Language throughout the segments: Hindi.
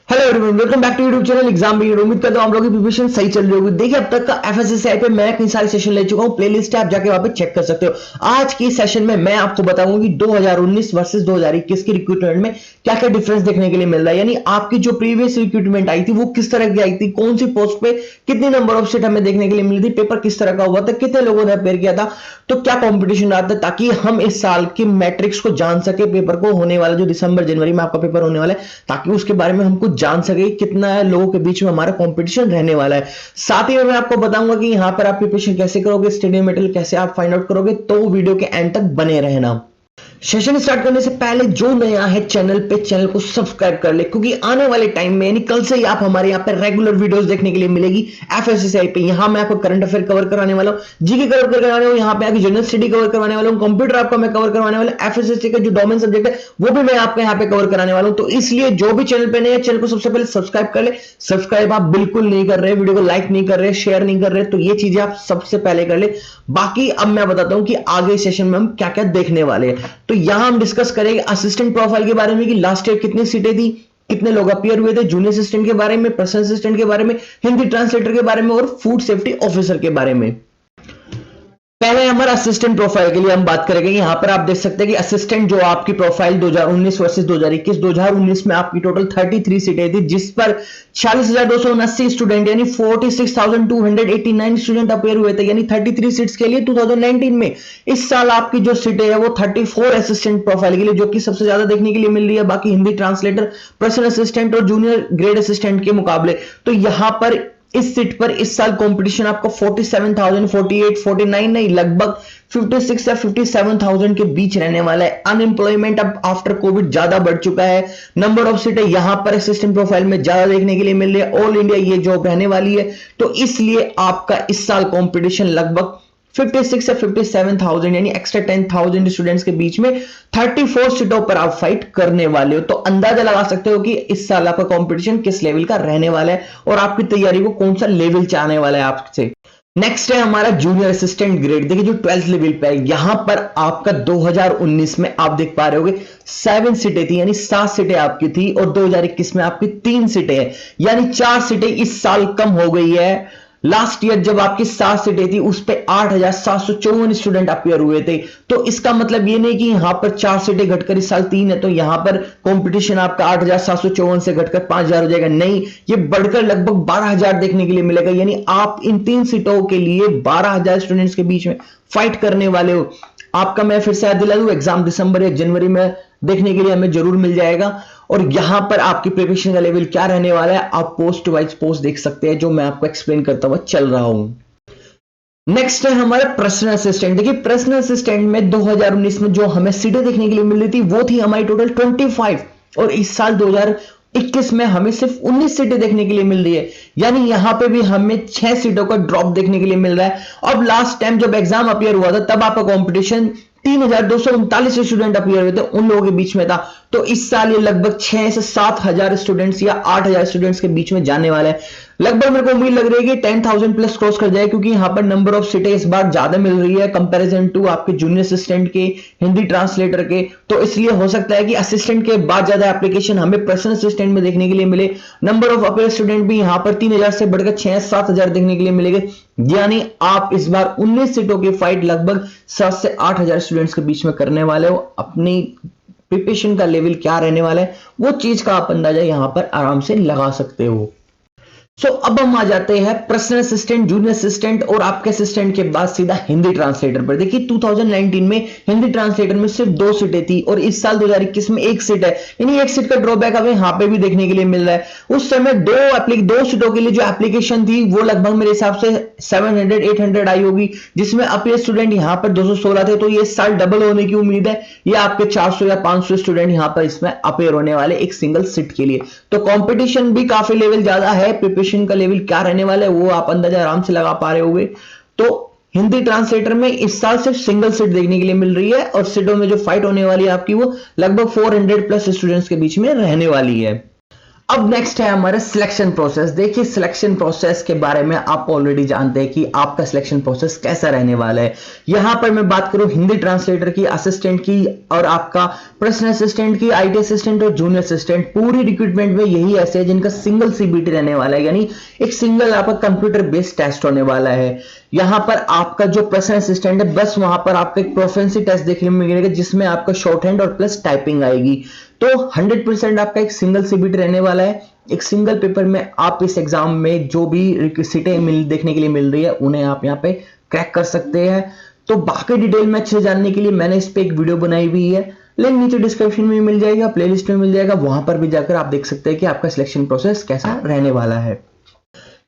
Hello everyone, welcome back to YouTube channel exam भी। उम्मीद करता हूं आप लोगों की प्रिपरेशन सही चल रही होगी। देखिए, अब तक का एफएसएसआई पे मैं कई सारे सेशन ले चुका हूं, प्लेलिस्ट है, आप जाके वहां पे चेक कर सकते हो। आज की सेशन में मैं आपको बताऊंगा कि 2019 वर्सेस 2021 की रिक्रूटमेंट में क्या क्या डिफरेंस देखने के लिए मिल रहा है। यानी आपकी जो प्रीवियस रिक्रूटमेंट आई थी वो किस तरह की आई थी, कौन सी पोस्ट पे कितनी नंबर ऑफ सीट हमें देखने के लिए मिली थी, पेपर किस तरह का हुआ था, कितने लोगों ने अपेयर किया था, तो क्या कॉम्पिटिशन रहा था, ताकि हम इस साल की मैट्रिक्स को जान सके। पेपर को होने वाला जो दिसंबर जनवरी में आपका पेपर होने वाला है, ताकि उसके बारे में हम कुछ जान सके कितना है लोगों के बीच में हमारा कंपटीशन रहने वाला है। साथ ही में मैं आपको बताऊंगा कि यहां पर आप प्रिपरेशन कैसे करोगे, स्टडी मटेरियल कैसे आप फाइंड आउट करोगे, तो वीडियो के एंड तक बने रहना। सेशन स्टार्ट करने से पहले जो नया है चैनल पे, चैनल को सब्सक्राइब कर ले, क्योंकि आने वाले टाइम में यानी कल से ही आप हमारे यहाँ पे रेगुलर वीडियोस देखने के लिए मिलेगी एफएसएसआई पे। यहाँ मैं आपको करंट अफेयर कवर कराने वाला हूँ, जीके कवर करवाने वाला हूँ, यहाँ पे आगे जनरल स्टडी कवर करवाने वाला हूँ, कंप्यूटर आपका मैं कवर करवाने वाला हूँ, एफएसएससी का जो डोमेन सब्जेक्ट है वो भी मैं आपके यहाँ पे कवर कराने वाला हूँ। तो इसलिए जो भी चैनल पे नए हैं, चैनल को सबसे पहले सब्सक्राइब कर ले। सब्सक्राइब आप बिल्कुल नहीं कर रहे, वीडियो को लाइक नहीं कर रहे, शेयर नहीं कर रहे, तो ये चीजें आप सबसे पहले कर ले। बाकी अब मैं बताता हूं कि आगे सेशन में हम क्या क्या देखने वाले हैं। तो यहां हम डिस्कस करेंगे असिस्टेंट प्रोफाइल के बारे में कि लास्ट ईयर कितनी सीटें थी, कितने लोग अपियर हुए थे, जूनियर असिस्टेंट के बारे में, पर्सनल असिस्टेंट के बारे में, हिंदी ट्रांसलेटर के बारे में और फूड सेफ्टी ऑफिसर के बारे में। पहले हमारा असिस्टेंट प्रोफाइल के लिए हम बात करेंगे। यहां पर आप देख सकते हैं कि असिस्टेंट जो आपकी प्रोफाइल 2019 वर्सेस 2021, 2019 में आपकी टोटल 33 सीटें थी, जिस पर 46,279 स्टूडेंट यानी 46,289 स्टूडेंट अपेयर हुए थे, यानी 33 सीट्स के लिए 2019 में। इस साल आपकी जो सीटें है वो 34 असिस्टेंट प्रोफाइल के लिए, जो कि सबसे ज्यादा देखने के लिए मिल रही है, बाकी हिंदी ट्रांसलेटर, पर्सनल असिस्टेंट और जूनियर ग्रेड असिस्टेंट के मुकाबले। तो यहां पर इस सीट पर इस साल कंपटीशन आपको 47,000, 48, 49 नहीं, लगभग 56 या 57,000 के बीच रहने वाला है। अनएम्प्लॉयमेंट अब आफ्टर कोविड ज्यादा बढ़ चुका है। नंबर ऑफ सीटें यहां पर असिस्टेंट प्रोफाइल में ज्यादा देखने के लिए मिल रही है। ऑल इंडिया ये जॉब रहने वाली है, तो इसलिए आपका इस साल कंपटीशन लगभग 56 या 57,000 यानी एक्स्ट्रा 10,000 स्टूडेंट्स के बीच में 34 सीटों पर आप फाइट करने वाले हो। तो अंदाजा लगा सकते हो कि इस साल आपका कंपटीशन किस लेवल का रहने वाला है और आपकी तैयारी को कौन सा लेवल चाहने वाला है आपसे। नेक्स्ट है हमारा जूनियर असिस्टेंट ग्रेड। देखिए, जो 12th लेवल पे है, यहां पर आपका 2019 में आप देख पा रहे होगे 7 सीटें थी, यानी 7 सीटें आपकी थी, और 2021 में आपकी 3 सीटें हैं, यानी 4 सीटें इस साल कम हो गई है। लास्ट ईयर जब आपकी 7 सीटें थी उस पे 8,754 स्टूडेंट अपियर हुए थे। तो इसका मतलब ये नहीं कि यहां पर 4 सीटें घटकर इस साल 3 है, तो यहां पर कंपटीशन आपका 8,754 से घटकर 5,000 हो जाएगा। नहीं, ये बढ़कर लगभग 12,000 देखने के लिए मिलेगा, यानी आप इन 3 सीटों के लिए 12,000 स्टूडेंट्स के बीच में फाइट करने वाले हो। आपका मैं फिर से याद दिला दूं, एग्जाम दिसंबर या जनवरी में देखने के लिए हमें जरूर मिल जाएगा। और यहां पर आपकी प्रिपरेशन का लेवल क्या रहने वाला है, आप पोस्ट वाइज पोस्ट देख सकते हैं, जो मैं आपको एक्सप्लेन करता हुआ चल रहा हूं। नेक्स्ट है हमारा पर्सनल असिस्टेंट। देखिए, पर्सनल असिस्टेंट में 2019 में जो हमें सीटें देखने के लिए मिल रही थी वो थी हमारी टोटल 25, और इस साल 2021 में हमें सिर्फ 19 सीटें देखने के लिए मिल रही है, यानी यहां पे भी हमें 6 सीटों का ड्रॉप देखने के लिए मिल रहा है। अब लास्ट टाइम जब एग्जाम अपियर हुआ था तब आपका कंपटीशन 3,239 स्टूडेंट अपियर हुए थे, उन लोगों के बीच में था। तो इस साल ये लगभग 6 से 7,000 स्टूडेंट्स या 8,000 स्टूडेंट्स के बीच में जाने वाला है। लगभग मेरे को उम्मीद लग रही है कि 10,000 प्लस क्रॉस कर जाए, क्योंकि यहां पर नंबर ऑफ सीटें इस बार ज्यादा मिल रही है कंपैरिजन टू आपके जूनियर असिस्टेंट के, हिंदी ट्रांसलेटर के। तो इसलिए हो सकता है कि असिस्टेंट के बाद ज्यादा एप्लीकेशन हमें पर्सनल असिस्टेंट में देखने के लिए मिले। नंबर ऑफ अपियर स्टूडेंट भी यहां पर 3,000 से बढ़कर 6-7,000 देखने के लिए मिलेंगे, यानी आप इस बार 19 सीटों की फाइट लगभग 7 से 8,000 स्टूडेंट्स के बीच में करने वाले हो। अपनी प्रिपरेशन का लेवल क्या रहने वाला है वो चीज का आप अंदाजा यहां पर आराम से लगा सकते हो। अब हम आ जाते हैं पर्सनल असिस्टेंट, जूनियर असिस्टेंट और आपके असिस्टेंट के बाद सीधा हिंदी ट्रांसलेटर पर। देखिए, 2019 में हिंदी ट्रांसलेटर में सिर्फ 2 सीटें थी, और इस साल 2021 में 1 सीट है, यानी 1 सीट का ड्रॉबैक हमें यहां पे भी देखने के लिए मिल रहा है। उस समय 2 सीटों के लिए जो एप्लीकेशन थी वो लगभग मेरे हिसाब से 700-800 आई होगी, जिसमें अपियर स्टूडेंट यहां पर 216 थे। तो ये इस साल डबल होने की उम्मीद है, ये आपके 400 या 500 स्टूडेंट यहां पर इसमें अपियर होने वाले एक सिंगल सीट के लिए। तो कॉम्पिटिशन भी काफी लेवल ज्यादा है, का लेवल क्या रहने वाला है वो आप अंदाजा आराम से लगा पा रहे होंगे। तो हिंदी ट्रांसलेटर में इस साल सिर्फ सिंगल सीट देखने के लिए मिल रही है, और सीटों में जो फाइट होने वाली है आपकी वो लगभग 400 प्लस स्टूडेंट्स के बीच में रहने वाली है। अब नेक्स्ट है हमारा सिलेक्शन प्रोसेस। देखिए सिलेक्शन प्रोसेस के बारे में आप ऑलरेडी जानते हैं कि आपका सिलेक्शन प्रोसेस कैसा रहने वाला है। यहां पर मैं बात करूं हिंदी ट्रांसलेटर की, असिस्टेंट की और आपका पर्सनल असिस्टेंट की, आईटी असिस्टेंट और जूनियर असिस्टेंट, पूरी रिक्रूटमेंट में यही ऐसे है जिनका सिंगल सीबीटी रहने वाला है, यानी एक सिंगल आपका कंप्यूटर बेस्ड टेस्ट होने वाला है। यहां पर आपका जो पर्सनल असिस्टेंट है बस वहां पर आपका एक प्रोफिशिएंसी टेस्ट देखने में मिलेगा जिसमें आपका शॉर्ट हैंड और प्लस टाइपिंग आएगी। तो 100% आपका एक सिंगल सीबीटी रहने वाला है। एक सिंगल पेपर में आप इस एग्जाम में जो भी सीटें देखने के लिए मिल रही है उन्हें आप यहाँ पे क्रैक कर सकते हैं। तो बाकी डिटेल में अच्छे से जानने के लिए मैंने इस पे एक वीडियो बनाई हुई है, लिंक नीचे डिस्क्रिप्शन में मिल जाएगा, प्लेलिस्ट में मिल जाएगा, वहां पर भी जाकर आप देख सकते हैं कि आपका सिलेक्शन प्रोसेस कैसा रहने वाला है।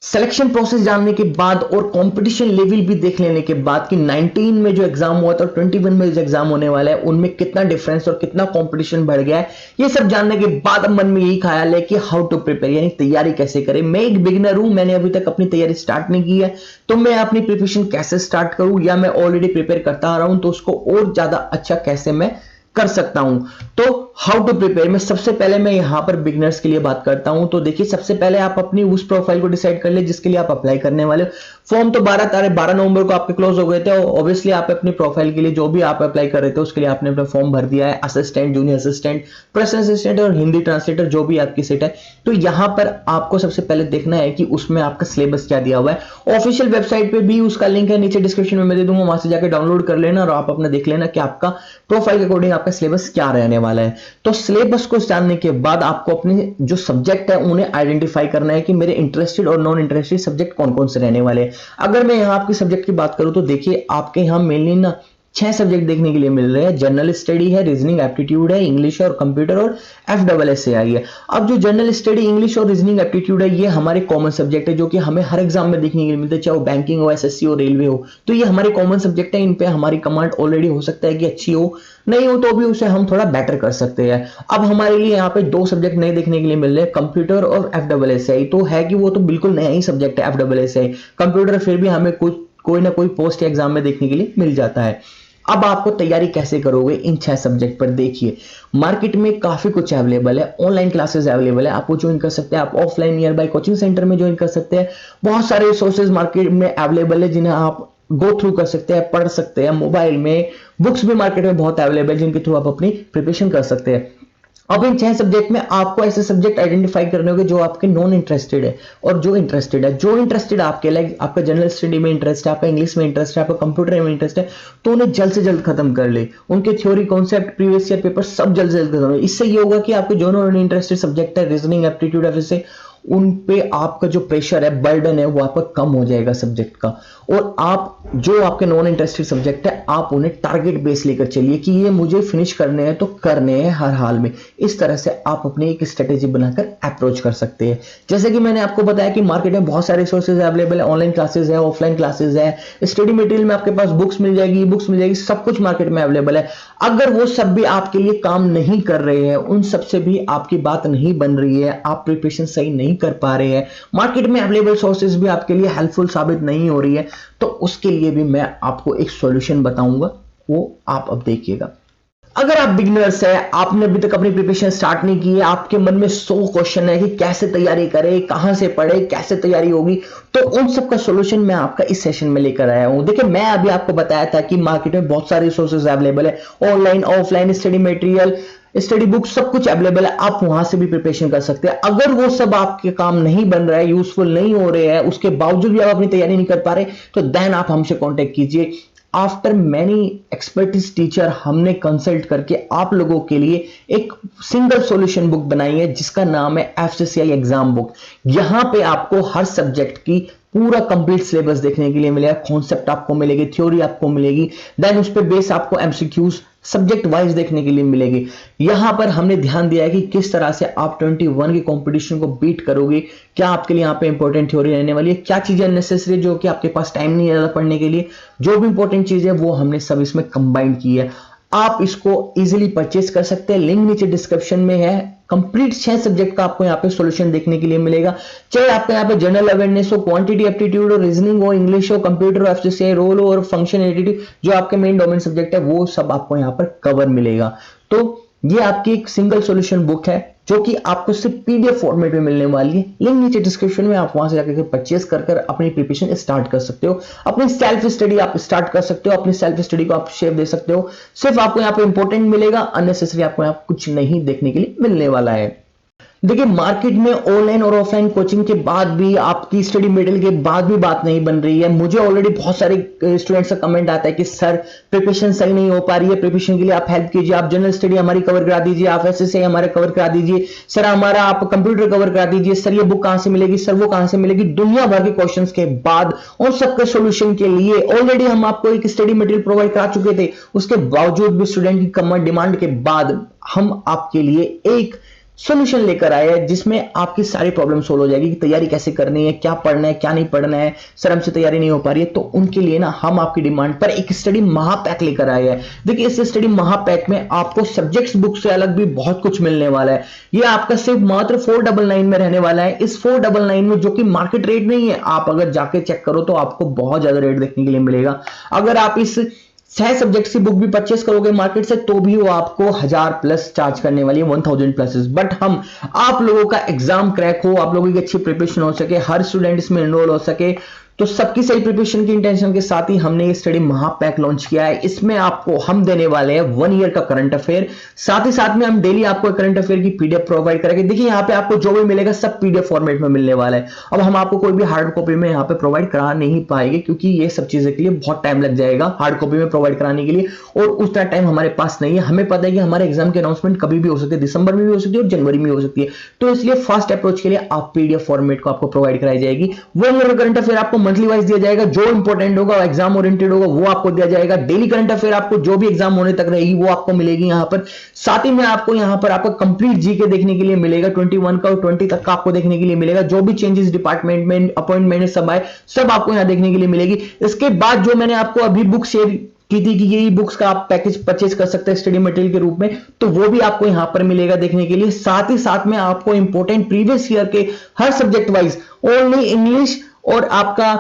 सिलेक्शन प्रोसेस जानने के बाद और कंपटीशन लेवल भी देख लेने के बाद कि 19 में जो एग्जाम हुआ था और 21 में जो एग्जाम होने वाला है उनमें कितना डिफरेंस और कितना कंपटीशन बढ़ गया है, ये सब जानने के बाद अब मन में यही ख्याल है कि हाउ टू प्रिपेयर, यानी तैयारी कैसे करें। मैं एक बिगिनर हूं, मैंने अभी तक अपनी तैयारी स्टार्ट नहीं की है, तो मैं अपनी प्रिपरेशन कैसे स्टार्ट करूं, या मैं ऑलरेडी प्रिपेयर करता आ रहा हूं तो उसको और ज्यादा अच्छा कैसे मैं कर सकता हूं। तो हाउ टू प्रिपेयर में सबसे पहले मैं यहां पर बिगिनर्स के लिए बात करता हूं। तो देखिए सबसे पहले आप अपनी उस प्रोफाइल को डिसाइड कर ले जिसके लिए आप अप्लाई करने वाले हो। फॉर्म तो 12 नवंबर को आपके क्लोज हो गए थे, ऑब्वियसली आप अपनी प्रोफाइल के लिए जो भी आप अप्लाई कर रहे थे उसके लिए आपने अपना फॉर्म भर दिया है। Assistant, junior assistant, personal assistant और हिंदी ट्रांसलेटर जो भी आपकी सीट है, तो यहां पर आपको सबसे पहले देखना है कि उसमें आपका सिलेबस क्या दिया हुआ है। ऑफिशियल वेबसाइट पे भी उसका लिंक है, नीचे डिस्क्रिप्शन में मैं दे दूंगा, वहां से जाकर डाउनलोड कर लेना और आप अपना देख लेना कि आपका प्रोफाइल के अकॉर्डिंग आपका सिलेबस क्या रहने वाला है। तो सिलेबस को जानने के बाद आपको अपने जो सब्जेक्ट है उन्हें आइडेंटिफाई करना है कि मेरे इंटरेस्टेड और नॉन इंटरेस्टेड सब्जेक्ट कौन कौन से रहने वाले हैं। अगर मैं यहां आपके सब्जेक्ट की बात करूं तो देखिए आपके यहां मेनली ना 6 सब्जेक्ट देखने के लिए मिल रहे हैं। जनरल स्टडी है, रीजनिंग एप्टीट्यूड है, इंग्लिश है और कंप्यूटर और FSSAI है। अब जो जनरल स्टडी, इंग्लिश और रीजनिंग एप्टीट्यूड है ये हमारे कॉमन सब्जेक्ट है जो कि हमें हर एग्जाम में देखने के लिए मिलते हैं, चाहे वो बैंकिंग हो, SSC हो, रेलवे हो। तो ये हमारे कॉमन सब्जेक्ट है, इन पे हमारी कमांड ऑलरेडी हो सकता है कि अच्छी हो, नहीं हो तो भी उसे हम थोड़ा बेटर कर सकते हैं। अब हमारे लिए यहाँ पे 2 सब्जेक्ट नए देखने के लिए मिल रहे हैं, कंप्यूटर और FSSAI। तो है कि वो तो बिल्कुल नया ही सब्जेक्ट है FSSAI। कंप्यूटर फिर भी हमें कोई ना कोई पोस्ट एग्जाम में देखने के लिए मिल जाता है। अब आपको तैयारी कैसे करोगे इन 6 सब्जेक्ट पर? देखिए मार्केट में काफी कुछ अवेलेबल है, ऑनलाइन क्लासेस अवेलेबल है, आप वो ज्वाइन कर सकते हैं, आप offline near by coaching centre में ज्वाइन कर सकते हैं। बहुत सारे रिसोर्सेज मार्केट में अवेलेबल है जिन्हें आप गो थ्रू कर सकते हैं, पढ़ सकते हैं। मोबाइल में बुक्स भी मार्केट में बहुत अवेलेबल है जिनके थ्रू आप अपनी प्रिपरेशन कर सकते हैं। अब इन 6 सब्जेक्ट में आपको ऐसे सब्जेक्ट आइडेंटिफाई करने होंगे जो आपके नॉन इंटरेस्टेड है और जो इंटरेस्टेड है। जो इंटरेस्टेड आपके, लाइक आपका जनरल स्टडी में इंटरेस्ट है, आपका इंग्लिश में इंटरेस्ट है, आपका कंप्यूटर में इंटरेस्ट है, तो उन्हें जल्द से जल्द खत्म कर ले। उनके theory, concept, previous year paper सब जल्द से जल्द खत्म हो। इससे ये होगा कि आपके जो नॉन इंटरेस्टेड सब्जेक्ट है, रीजनिंग, एप्टीट्यूड, ऐसे उन पे आपका जो प्रेशर है, बर्डन है, वो आपका कम हो जाएगा सब्जेक्ट का। और आप जो आपके नॉन इंटरेस्टेड सब्जेक्ट है आप उन्हें टारगेट बेस लेकर चलिए कि ये मुझे फिनिश करने हैं तो करने हैं हर हाल में। इस तरह से आप अपनी एक स्ट्रेटेजी बनाकर अप्रोच कर सकते हैं। जैसे कि मैंने आपको बताया कि मार्केट में बहुत सारे रिसोर्सेज अवेलेबल है, ऑनलाइन क्लासेस है, ऑफलाइन क्लासेस है, स्टडी मटेरियल में आपके पास बुक्स मिल जाएगी, बुक्स मिल जाएगी, सब कुछ मार्केट में अवेलेबल है। अगर वो सब भी आपके लिए काम नहीं कर रहे हैं, उन सब से भी आपकी बात नहीं बन रही है, आप प्रिपरेशन सही नहीं कर पा रहे हैं, मार्केट में अवेलेबल सोर्सेज भी आपके लिए हेल्पफुल साबित नहीं हो रही है, तो उसके लिए भी मैं आपको एक सॉल्यूशन बताऊंगा, वो आप अब देखिएगा। अगर आप बिगिनर्स है, आपने अभी तक अपनी प्रिपरेशन स्टार्ट नहीं की है, आपके मन में 100 क्वेश्चन है कि कैसे तैयारी करें, कहां से पढ़े, कैसे तैयारी होगी, तो उन सब का सॉल्यूशन मैं आपका इस सेशन में लेकर आया हूं। देखिए मैं अभी आपको बताया था कि मार्केट में बहुत सारे रिसोर्सेज अवेलेबल है, online, offline, study material, study book, सब कुछ अवेलेबल है, आप वहां से भी प्रिपरेशन कर सकते हैं। अगर वो सब आपके काम नहीं बन रहा है, यूजफुल नहीं हो रहे हैं, उसके बावजूद भी आप अपनी तैयारी नहीं कर पा रहे, तो देन आप हमसे कांटेक्ट कीजिए। आफ्टर मैनी एक्सपर्टीज टीचर हमने कंसल्ट करके आप लोगों के लिए एक सिंगल सॉल्यूशन बुक बनाई है जिसका नाम है FSSAI एग्जाम बुक। यहां पे आपको हर सब्जेक्ट की पूरा कंप्लीट सिलेबस देखने के लिए मिलेगा, कॉन्सेप्ट आपको मिलेगी, थ्योरी आपको मिलेगी, देन उस पे बेस आपको MCQs सब्जेक्ट वाइज देखने के लिए मिलेगी। यहां पर हमने ध्यान दिया है कि किस तरह से आप 21 के कंपटीशन को बीट करोगे, क्या आपके लिए यहां पे इंपॉर्टेंट थ्योरी रहने वाली है, क्या चीजें नेसेसरी जो कि आपके पास टाइम नहीं है पढ़ने के लिए, जो भी इंपॉर्टेंट चीज है वो हमने सब इसमें कंबाइन की है। आप इसको इजीली परचेज कर सकते हैं, लिंक नीचे डिस्क्रिप्शन में है। कंप्लीट 6 सब्जेक्ट का आपको यहाँ पे सॉल्यूशन देखने के लिए मिलेगा, चाहे आपका यहाँ पे जनरल अवेयरनेस हो, क्वांटिटी एप्टीट्यूड हो, रीजनिंग हो, इंग्लिश हो, कंप्यूटर हो, FSSAI रोल हो और फंक्शनैलिटी जो आपके मेन डोमेन सब्जेक्ट है वो सब आपको यहाँ पर कवर मिलेगा। तो ये आपकी एक सिंगल सॉल्यूशन बुक है जो कि आपको सिर्फ पीडीएफ फॉर्मेट में मिलने वाली है। लिंक नीचे डिस्क्रिप्शन में, आप वहां से जाकर परचेस कर अपनी प्रिपरेशन स्टार्ट कर सकते हो। अपनी सेल्फ स्टडी आप स्टार्ट कर सकते हो, अपनी सेल्फ स्टडी को आप शेप दे सकते हो। सिर्फ आपको यहाँ पे इंपॉर्टेंट मिलेगा, अननेसेसरी आपको यहाँ कुछ नहीं देखने के लिए मिलने वाला है। देखिए मार्केट में ऑनलाइन और ऑफलाइन कोचिंग के बाद भी, आपकी स्टडी मटेरियल के बाद भी बात नहीं बन रही है। मुझे ऑलरेडी बहुत सारे स्टूडेंट्स का कमेंट आता है कि सर प्रिपरेशन सही नहीं हो पा रही है, प्रिपरेशन के लिए आप हेल्प कीजिए, आप जनरल स्टडी हमारी कवर करा दीजिए, आप एसएससी हमारे कवर करा दीजिए, सर हमारा आप कंप्यूटर कवर करा दीजिए, सर ये बुक कहां से मिलेगी, सर वो कहां से मिलेगी। दुनिया भर के क्वेश्चंस के बाद उन सबके सोल्यूशन के लिए ऑलरेडी हम आपको एक स्टडी मटेरियल प्रोवाइड करा चुके थे। उसके बावजूद भी स्टूडेंट की कम डिमांड के बाद हम आपके लिए एक सॉल्यूशन लेकर आए हैं जिसमें आपकी सारी प्रॉब्लम सोल्व हो जाएगी कि तैयारी कैसे करनी है, क्या पढ़ना है, क्या नहीं पढ़ना है। सर हमसे तैयारी नहीं हो पा रही है, तो उनके लिए ना हम आपकी डिमांड पर एक स्टडी महापैक लेकर आए हैं। देखिए इस स्टडी महापैक में आपको सब्जेक्ट्स बुक से अलग भी बहुत कुछ मिलने वाला है। ये आपका सिर्फ मात्र 499 में रहने वाला है। इस 499 में, जो कि मार्केट रेट नहीं है, आप अगर जाके चेक करो तो आपको बहुत ज्यादा रेट देखने के लिए मिलेगा। अगर आप इस 6 सब्जेक्ट की बुक भी परचेस करोगे मार्केट से तो भी वो आपको 1000 प्लस चार्ज करने वाली है, 1000 प्लस। बट हम आप लोगों का एग्जाम क्रैक हो, आप लोगों की अच्छी प्रिपरेशन हो सके, हर स्टूडेंट इसमें एनरोल हो सके, तो सबकी सही प्रिपरेशन की इंटेंशन के साथ ही हमने ये स्टडी महापैक लॉन्च किया है। इसमें आपको हम देने वाले हैं 1 ईयर का करंट अफेयर, साथ ही साथ में हम डेली आपको करंट अफेयर की पीडीएफ प्रोवाइड करेंगे। देखिए यहाँ पे आपको जो भी मिलेगा सब पीडीएफ फॉर्मेट में मिलने वाला है। अब हम आपको कोई भी हार्ड कॉपी में यहाँ पे प्रोवाइड करा नहीं पाएंगे क्योंकि ये सब चीजें के लिए बहुत टाइम लग जाएगा हार्ड कॉपी में प्रोवाइड कराने के लिए, और उतना टाइम हमारे पास नहीं है। हमें पता है कि हमारे एग्जाम की अनाउंसमेंट कभी भी हो सकती है, दिसंबर में भी हो सकती है और जनवरी में हो सकती है, तो इसलिए फास्ट अप्रोच के लिए आप पीडीएफ फॉर्मेट को आपको प्रोवाइड कराई जाएगी। 1 ईयर का करंट अफेयर आपको मंथली वाइज दिया जाएगा, जो इंपॉर्टेंट होगा, एग्जाम ओरिएंटेड होगा, वो आपको दिया जाएगा। डेली करंट अफेयर आपको जो भी एग्जाम होने तक रहेगी वो आपको मिलेगी यहां पर। साथ ही में आपको यहां पर आपका कंप्लीट जीके देखने के लिए मिलेगा, 21 का और 20 तक का आपको देखने के लिए मिलेगा। जो भी चेंजेस डिपार्टमेंट में, अपॉइंटमेंट सब आए, सब आपको यहां देखने के लिए मिलेगी। इसके बाद जो मैंने आपको अभी बुक शेयर की थी कि ये बुक्स का आप पैकेज परचेज कर सकते हैं स्टडी मटेरियल के रूप में, तो वो भी आपको यहां पर मिलेगा देखने के लिए। साथ ही साथ में आपको इंपॉर्टेंट प्रीवियस ईयर के हर सब्जेक्ट वाइज ओनली इंग्लिश और आपका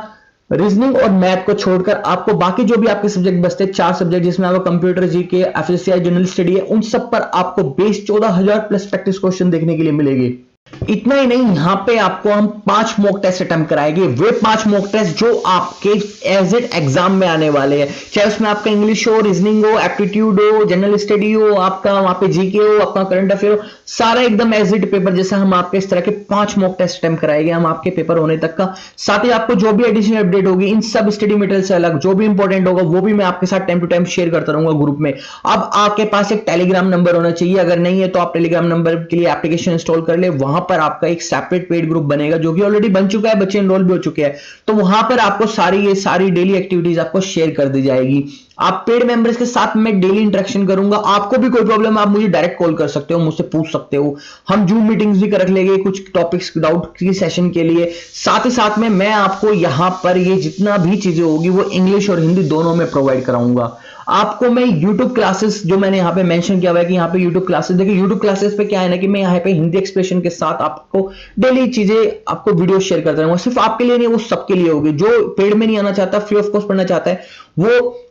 रीजनिंग और मैथ को छोड़कर आपको बाकी जो भी आपके सब्जेक्ट बचते हैं, 4 सब्जेक्ट जिसमें आपको computer, GK, FSCI, general study है, उन सब पर आपको बेस 14000 प्लस प्रैक्टिस क्वेश्चन देखने के लिए मिलेगी। इतना ही नहीं, यहां पे आपको हम 5 मॉक टेस्ट अटेम्प्ट कराएंगे। वे 5 मॉक टेस्ट जो आपके एज इट एग्जाम में आने वाले हैं, चाहे उसमें आपका इंग्लिश हो, रीजनिंग हो, एप्टीट्यूड हो, जनरल स्टडी हो, आपका वहां पे जीके हो, आपका करंट अफेयर हो, सारा एकदम एज इट पेपर जैसा हम आपके इस तरह के 5 मॉक टेस्ट अटेम्प्ट कराएंगे हम आपके पेपर होने तक का। साथ ही आपको जो भी एडिशनल अपडेट होगी इन सब स्टडी मटेरियल से अलग, जो भी इंपॉर्टेंट होगा वो भी मैं आपके साथ टाइम टू टाइम शेयर करता रहूंगा ग्रुप में। अब आपके पास एक टेलीग्राम नंबर होना चाहिए, अगर नहीं है तो आप टेलीग्राम नंबर के लिए एप्लीकेशन इंस्टॉल कर ले। वहां पर आपका एक सेपरेट पेड ग्रुप बनेगा जो कि ऑलरेडी बन चुका है, बच्चे एनरोल भी हो चुके हैं, तो वहां पर आपको सारी डेली एक्टिविटीज आपको शेयर कर दी जाएगी। आप पेड मेंबर्स के साथ मैं डेली इंटरेक्शन करूंगा। आपको भी कोई प्रॉब्लम है आप मुझे डायरेक्ट कॉल कर सकते हो, मुझसे पूछ सकते हो। हम जूम मीटिंग्स भी कर लेंगे कुछ टॉपिक्स डाउट की सेशन के लिए। साथ ही साथ में मैं आपको यहां पर ये जितना भी चीजें होगी वो इंग्लिश और हिंदी दोनों में प्रोवाइड कराऊंगा। आपको मैं YouTube क्लासेस जो मैंने यहाँ पे मेंशन किया हुआ है कि यहाँ पे YouTube क्लासेस, देखिए YouTube क्लासेस पे क्या है ना कि मैं यहाँ पे हिंदी एक्सप्रेशन के साथ आपको डेली चीजें आपको वीडियो शेयर करता रहूंगा। सिर्फ आपके लिए नहीं, वो सबके लिए होगी। जो पेड में नहीं आना चाहता, फ्री ऑफ कॉस्ट पढ़ना चाहता है, वो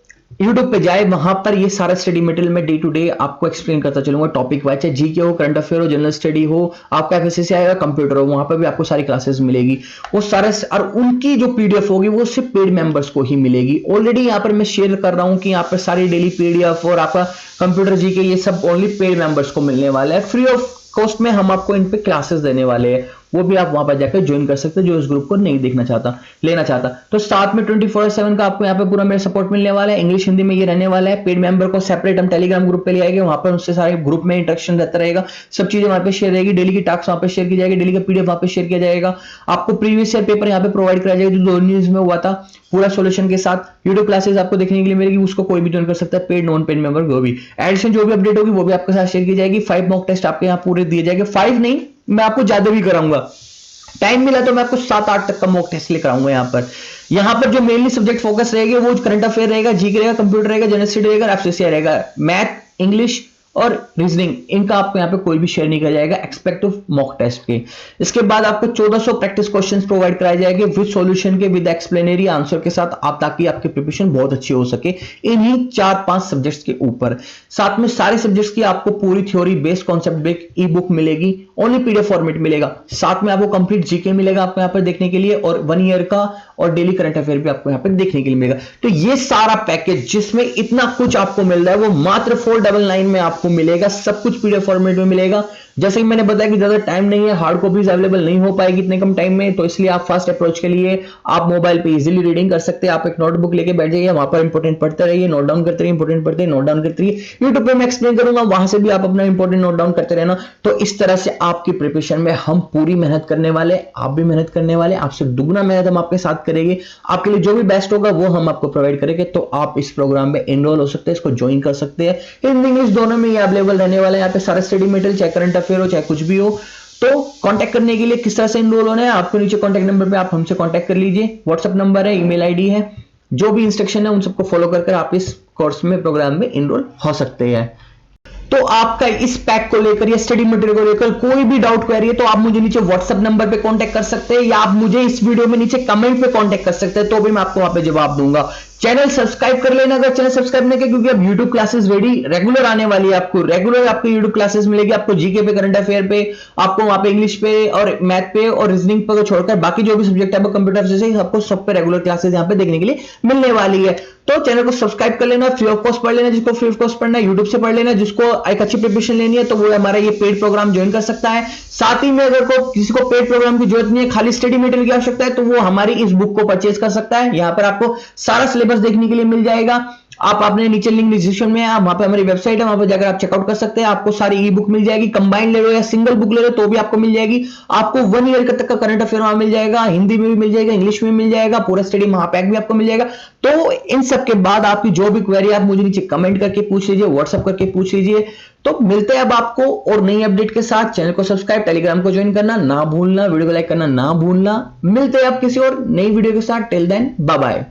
YouTube पे जाए, वहां पर ये सारा स्टडी मटेरियल में डे टू डे आपको एक्सप्लेन करता चलूंगा टॉपिक वाइज, चाहे जीके हो, करंट अफेयर हो, जनरल स्टडी हो, आपका एफएससीआई आएगा, कंप्यूटर हो, वहां पर भी आपको सारी क्लासेस मिलेगी। वो सारे और उनकी जो पीडीएफ होगी वो सिर्फ पेड मेंबर्स को ही मिलेगी। ऑलरेडी यहाँ पर मैं शेयर कर रहा हूँ कि यहाँ पर सारी डेली पीडीएफ और आपका कंप्यूटर जीके ये सब ओनली पेड मेंबर्स को मिलने वाला है। फ्री ऑफ कॉस्ट में हम आपको इन पे क्लासेस देने वाले हैं, वो भी आप वहां पर जाकर ज्वाइन कर सकते हैं जो इस ग्रुप को नहीं देखना चाहता, लेना चाहता। तो साथ में 24/7 का आपको यहाँ पे पूरा मेरा सपोर्ट मिलने वाला है। इंग्लिश हिंदी में ये रहने वाला है। पेड मेंबर को सेपरेट हम टेलीग्राम ग्रुप पे ले आएंगे, वहां पर उससे सारे ग्रुप में इंटरेक्शन रहता रहेगा, सब चीजें वहां पे शेयर रहेगी। डेली की टास्क वहां पे शेयर की जाएगी, डेली का पीडीएफ वहां पे शेयर किया जाएगा। आपको प्रीवियस ईयर पेपर यहाँ पे प्रोवाइड कराया जाएगा जो 2019 में हुआ था, पूरा सोल्यूशन के साथ। वीडियो क्लासेस आपको देखने के लिए मिलेगी, उसको कोई भी ज्वाइन कर सकता है, पेड नॉन पेड मेंबर को भी। एडिशन जो भी अपडेट होगी वो भी आपके साथ शेयर की जाएगी। 5 मॉक टेस्ट आपके यहाँ पूरे दिए जाएंगे, 5 नहीं मैं आपको ज्यादा भी कराऊंगा, टाइम मिला तो मैं आपको 7-8 तक का मॉक टेस्ट लेकर आऊंगा। यहाँ पर जो मेनली सब्जेक्ट फोकस रहेगा वो करंट अफेयर रहेगा, जीके रहेगा, कंप्यूटर रहेगा, जनरल स्टडी रहेगा, एफएससीआई रहेगा। मैथ, इंग्लिश और रीजनिंग, इनका आपको यहाँ पे कोई भी शेयर नहीं किया जाएगा एक्सपेक्टिव मॉक टेस्ट के। इसके बाद आपको 1400 प्रैक्टिस क्वेश्चंस प्रोवाइड कराए जाएंगे विद सॉल्यूशन के, विद एक्सप्लेनरी आंसर के साथ, आप ताकि आपकी प्रिपरेशन बहुत अच्छी हो सके इन्हीं 4-5 सब्जेक्ट्स के ऊपर। साथ में सारे सब्जेक्ट्स की आपको पूरी थ्योरी बेस्ड कॉन्सेप्ट बेस्ड ई बुक मिलेगी, ओनली पीडीएफ फॉर्मेट मिलेगा। साथ में आपको कंप्लीट जीके मिलेगा आपको यहाँ पर देखने के लिए, और 1 ईयर का और डेली करंट अफेयर भी आपको यहाँ पर देखने के लिए मिलेगा। तो ये सारा पैकेज जिसमें इतना कुछ आपको मिल रहा है वो मात्र 499 में आपको मिलेगा। सब कुछ पीडीएफ फॉर्मेट में मिलेगा। जैसे कि मैंने बताया कि ज्यादा टाइम नहीं है, हार्ड कॉपीज अवेलेबल नहीं हो पाएगी इतने कम टाइम में, तो इसलिए आप फास्ट अप्रोच के लिए आप मोबाइल पे इजीली रीडिंग कर सकते हैं। आप एक नोटबुक लेके बैठ जाइए, वहां पर इंपोर्टेंट पढ़ते रहिए, नोट डाउन करते रहिए, इंपोर्टेंट पढ़ते रहिए, नोट डाउन करते रहिए। यूट्यूब पे मैं एक्सप्लेन करूंगा, वहां से भी आप अपना इंपोर्टेंट नोट डाउन करते रहना। तो इस तरह से आपकी प्रिपरेशन में हम पूरी मेहनत करने वाले, आप भी मेहनत करने वाले, आपसे दुगना मेहनत हम आपके साथ करेंगे। आपके लिए जो भी बेस्ट होगा वो हम आपको प्रोवाइड करेंगे। तो आप इस प्रोग्राम में एनरोल हो सकते हैं, इसको ज्वाइन कर सकते हैं। हिंदी इंग्लिश दोनों में ये अवेलेबल रहने वाला है। यहाँ पे सारा स्टडी मटेरियल, चाहे करंट अफेयर हो चाहे कुछ भी हो। तो कांटेक्ट करने के लिए किस तरह से एनरोल होना है, आपको नीचे कांटेक्ट नंबर पे आप हमसे कांटेक्ट कर लीजिए। व्हाट्सएप नंबर है, ईमेल आईडी है, जो भी इंस्ट्रक्शन है उन सबको फॉलो कर आप इस कोर्स में, प्रोग्राम में एनरोल हो सकते हैं। तो आपका इस पैक को लेकर या स्टडी मटेरियल को लेकर कोई भी डाउट क्वेरी है तो आप मुझे नीचे व्हाट्सएप नंबर पे कांटेक्ट कर सकते हैं, या आप मुझे इस वीडियो में नीचे कमेंट पे कांटेक्ट कर सकते हैं, तो भी मैं आपको वहां पे जवाब दूंगा। चैनल सब्सक्राइब कर लेना अगर चैनल सब्सक्राइब नहीं किया, क्योंकि अब यूट्यूब क्लासेस रेगुलर आने वाली है। आपको रेगुलर आपको यूट्यूब क्लासेस मिलेगी, आपको जीके पे, करंट अफेयर पे, आपको वहां पे इंग्लिश पे और मैथ पे और रीजनिंग पे छोड़कर बाकी जो भी सब्जेक्ट है आपको कंप्यूटर से आपको सब पे रेगुलर क्लासेस यहाँ पे देखने के लिए मिलने वाली है। तो चैनल को सब्सक्राइब कर लेना, फ्री ऑफ कॉस्ट पढ़ लेना, जिसको फ्री ऑफ कॉस्ट पढ़ना है यूट्यूब से पढ़ लेना, जिसको एक अच्छी प्रिपरेशन लेनी है तो वो हमारा ये पेड प्रोग्राम ज्वाइन कर सकता है। साथ ही में अगर किसी को पेड प्रोग्राम की जरूरत नहीं है, खाली स्टडी मटेरियल की आवश्यकता है, तो वो हमारी इस बुक को परचेज कर सकता है। यहाँ पर आपको सारा सिलेबस देखने के लिए मिल जाएगा। आप अपने नीचे लिंक डिस्क्रिप्शन में है, वहां पे हमारी वेबसाइट है, वहां पे जाकर आप चेकआउट कर सकते हैं। आपको सारी ई बुक मिल जाएगी, कंबाइंड ले लो या सिंगल बुक ले लो तो भी आपको मिल जाएगी। आपको 1 ईयर तक का करंट अफेयर वहां मिल जाएगा, हिंदी में भी मिल जाएगा, इंग्लिश में मिल जाएगा, पूरा स्टडी महापैक भी आपको मिल जाएगा। तो इन सब के बाद आपकी जो भी क्वेरी आप मुझे नीचे कमेंट करके पूछ लीजिए, व्हाट्सएप करके पूछ लीजिए। तो मिलते हैं अब आपको और नई अपडेट के साथ। चैनल को सब्सक्राइब, टेलीग्राम को ज्वाइन करना ना भूलना, वीडियो को लाइक करना ना भूलना। मिलते हैं अब किसी और नई वीडियो के साथ। Till then bye bye.